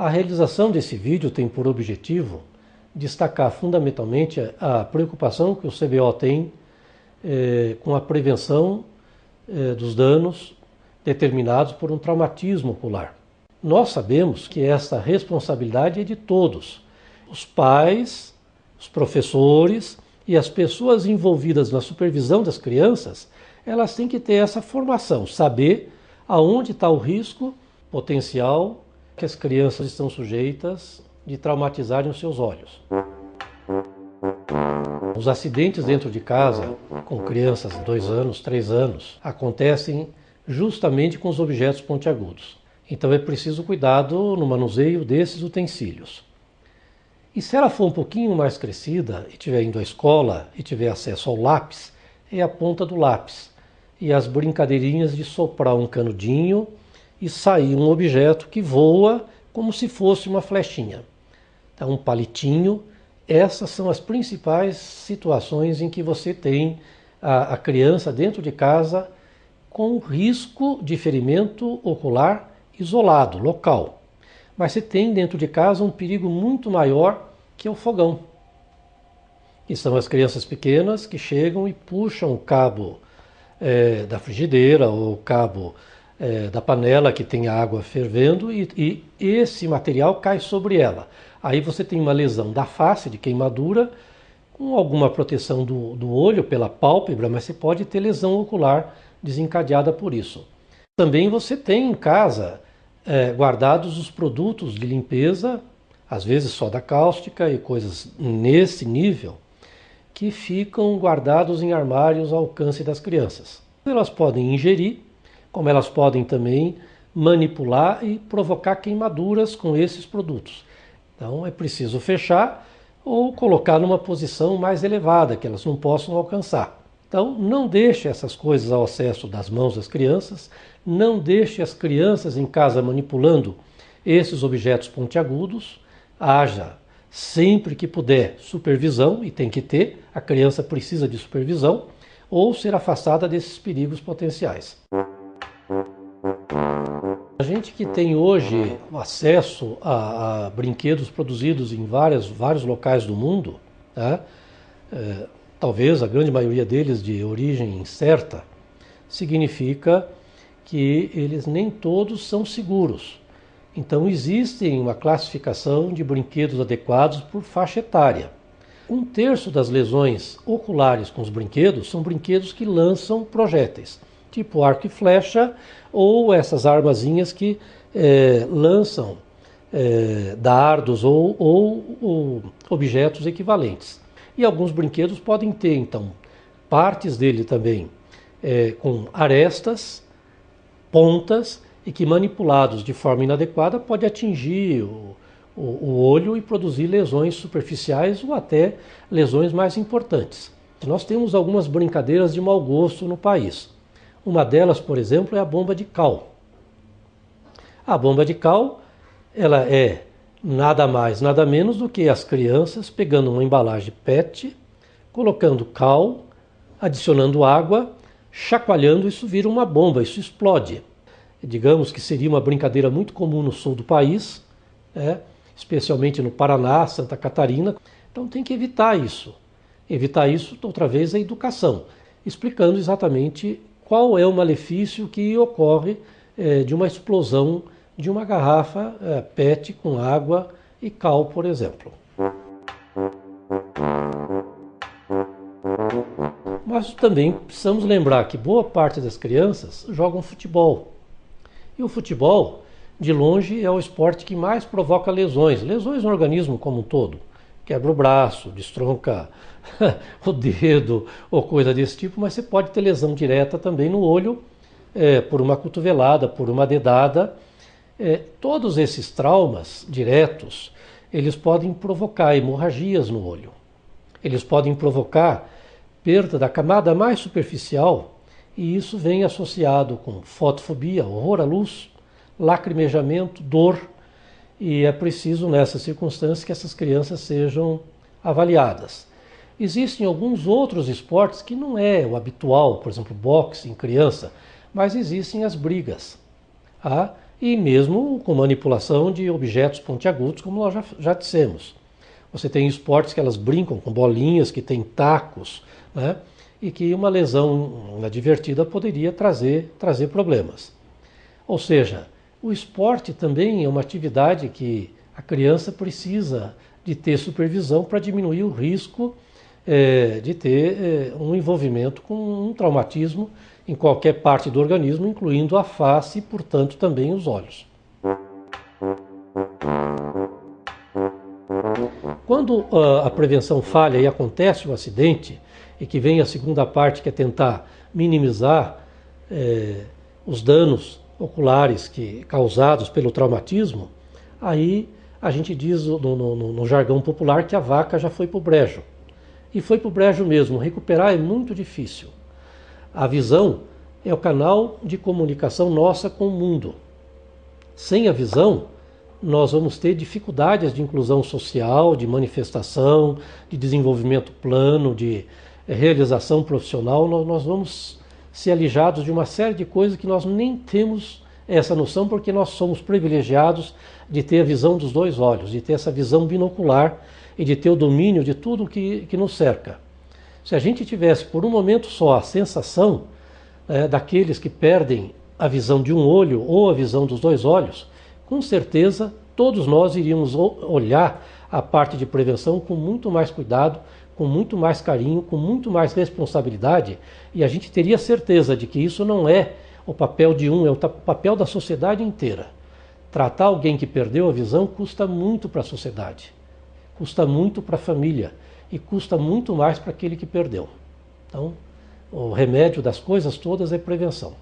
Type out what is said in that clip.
A realização desse vídeo tem por objetivo destacar fundamentalmente a preocupação que o CBO tem com a prevenção dos danos determinados por um traumatismo ocular. Nós sabemos que essa responsabilidade é de todos, os pais, os professores e as pessoas envolvidas na supervisão das crianças, elas têm que ter essa formação, saber aonde está o risco potencial que as crianças estão sujeitas de traumatizarem os seus olhos. Os acidentes dentro de casa, com crianças de 2 anos, 3 anos, acontecem justamente com os objetos pontiagudos. Então é preciso cuidado no manuseio desses utensílios. E se ela for um pouquinho mais crescida e estiver indo à escola e tiver acesso ao lápis, é a ponta do lápis. E as brincadeirinhas de soprar um canudinho e sair um objeto que voa como se fosse uma flechinha. Então, um palitinho. Essas são as principais situações em que você tem a criança dentro de casa com risco de ferimento ocular isolado, local. Mas você tem dentro de casa um perigo muito maior que é o fogão. E são as crianças pequenas que chegam e puxam o cabo da frigideira ou o cabo da panela que tem água fervendo e esse material cai sobre ela. Aí você tem uma lesão da face, de queimadura, com alguma proteção do olho pela pálpebra, mas você pode ter lesão ocular desencadeada por isso. Também você tem em casa guardados os produtos de limpeza, às vezes soda cáustica e coisas nesse nível, que ficam guardados em armários ao alcance das crianças. Elas podem ingerir, como elas podem também manipular e provocar queimaduras com esses produtos. Então é preciso fechar ou colocar numa posição mais elevada, que elas não possam alcançar. Então não deixe essas coisas ao acesso das mãos das crianças, não deixe as crianças em casa manipulando esses objetos pontiagudos, haja sempre que puder supervisão, e tem que ter, a criança precisa de supervisão, ou ser afastada desses perigos potenciais. A gente que tem hoje acesso a brinquedos produzidos em vários locais do mundo, né? Talvez a grande maioria deles de origem incerta, significa que eles nem todos são seguros. Então existe uma classificação de brinquedos adequados por faixa etária. 1/3 das lesões oculares com os brinquedos são brinquedos que lançam projéteis, tipo arco e flecha, ou essas armazinhas que lançam dardos ou objetos equivalentes. E alguns brinquedos podem ter, então, partes dele também com arestas, pontas, e que manipulados de forma inadequada pode atingir o olho e produzir lesões superficiais ou até lesões mais importantes. Nós temos algumas brincadeiras de mau gosto no país. Uma delas, por exemplo, é a bomba de cal. A bomba de cal, ela é nada mais, nada menos do que as crianças pegando uma embalagem PET, colocando cal, adicionando água, chacoalhando, isso vira uma bomba, isso explode. Digamos que seria uma brincadeira muito comum no sul do país, especialmente no Paraná, Santa Catarina. Então tem que evitar isso. Evitar isso, outra vez, é educação, explicando exatamente qual é o malefício que ocorre de uma explosão de uma garrafa PET com água e cal, por exemplo. Mas também precisamos lembrar que boa parte das crianças jogam futebol. E o futebol, de longe, é o esporte que mais provoca lesões no organismo como um todo. Quebra o braço, destronca o dedo ou coisa desse tipo, mas você pode ter lesão direta também no olho, por uma cotovelada, por uma dedada. Todos esses traumas diretos, eles podem provocar hemorragias no olho. Eles podem provocar perda da camada mais superficial, e isso vem associado com fotofobia, horror à luz, lacrimejamento, dor, e é preciso nessas circunstâncias que essas crianças sejam avaliadas. Existem alguns outros esportes que não é o habitual, por exemplo, boxe em criança, mas existem as brigas. e mesmo com manipulação de objetos pontiagudos, como nós já dissemos. Você tem esportes que elas brincam com bolinhas, que têm tacos, né? E que uma lesão inadvertida poderia trazer problemas. Ou seja, o esporte também é uma atividade que a criança precisa de ter supervisão para diminuir o risco de ter um envolvimento com um traumatismo em qualquer parte do organismo, incluindo a face e, portanto, também os olhos. Quando a prevenção falha e acontece um acidente, e que vem a segunda parte, que é tentar minimizar os danos oculares causados pelo traumatismo, aí a gente diz no jargão popular que a vaca já foi para o brejo. E foi para o brejo mesmo, recuperar é muito difícil. A visão é o canal de comunicação nossa com o mundo. Sem a visão, nós vamos ter dificuldades de inclusão social, de manifestação, de desenvolvimento plano, de realização profissional. Nós vamos ser alijados de uma série de coisas que nós nem temos essa noção, porque nós somos privilegiados de ter a visão dos dois olhos, de ter essa visão binocular e de ter o domínio de tudo que nos cerca. Se a gente tivesse por um momento só a sensação daqueles que perdem a visão de um olho ou a visão dos dois olhos, com certeza todos nós iríamos olhar a parte de prevenção com muito mais cuidado, com muito mais carinho, com muito mais responsabilidade, e a gente teria certeza de que isso não é o papel de um, é o papel da sociedade inteira. Tratar alguém que perdeu a visão custa muito para a sociedade, custa muito para a família e custa muito mais para aquele que perdeu. Então, o remédio das coisas todas é prevenção.